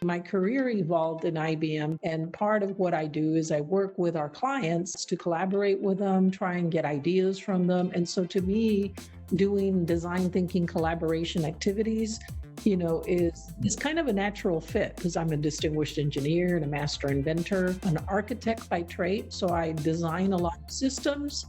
My career evolved in IBM, and part of what I do is I work with our clients to collaborate with them, try and get ideas from them. And so to me, doing design thinking collaboration activities, is kind of a natural fit because I'm a distinguished engineer and a master inventor, an architect by trade. So I design a lot of systems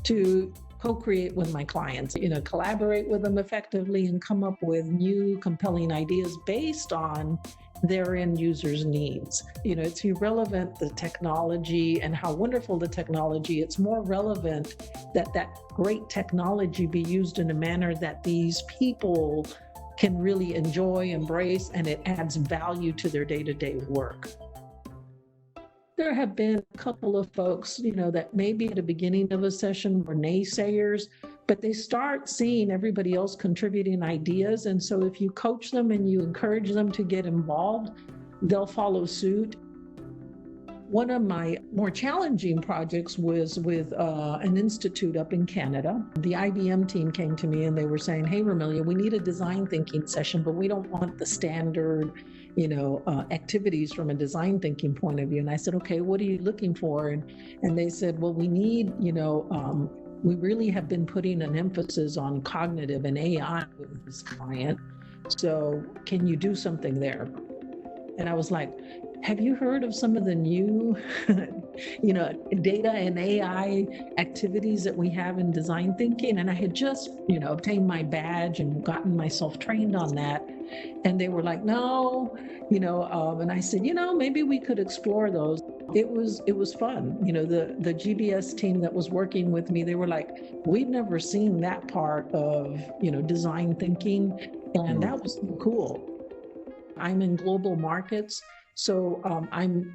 to co-create with my clients, collaborate with them effectively and come up with new compelling ideas based on their end users' needs. It's irrelevant, the technology and how wonderful the technology, it's more relevant that great technology be used in a manner that these people can really enjoy, embrace, and it adds value to their day-to-day work. There have been a couple of folks, that maybe at the beginning of a session were naysayers, but they start seeing everybody else contributing ideas. And so if you coach them and you encourage them to get involved, they'll follow suit. One of my more challenging projects was with an institute up in Canada. The IBM team came to me and they were saying, hey, Romelia, we need a design thinking session, but we don't want the standard, activities from a design thinking point of view. And I said, okay, what are you looking for? And they said, well, we need, we really have been putting an emphasis on cognitive and AI with this client. So can you do something there? And I was like, have you heard of some of the new, data and AI activities that we have in design thinking? And I had just, obtained my badge and gotten myself trained on that. And they were like, no, and I said, maybe we could explore those. It was fun. The GBS team that was working with me, they were like, we've never seen that part of, design thinking. And that was cool. I'm in global markets. So I'm,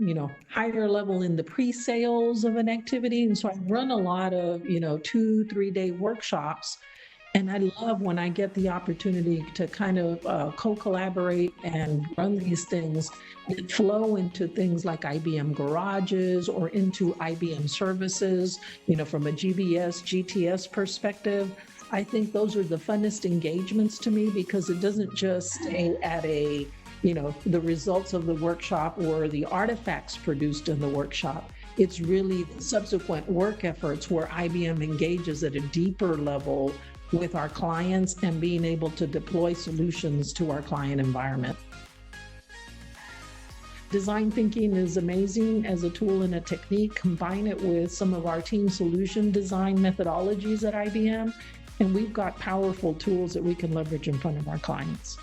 higher level in the pre-sales of an activity. And so I run a lot of, 2-3 day workshops. And I love when I get the opportunity to kind of co-collaborate and run these things that flow into things like IBM garages or into IBM services, from a GBS, GTS perspective. I think those are the funnest engagements to me because it doesn't just stay at the results of the workshop or the artifacts produced in the workshop. It's really the subsequent work efforts where IBM engages at a deeper level with our clients and being able to deploy solutions to our client environment. Design thinking is amazing as a tool and a technique. Combine it with some of our team solution design methodologies at IBM, and we've got powerful tools that we can leverage in front of our clients.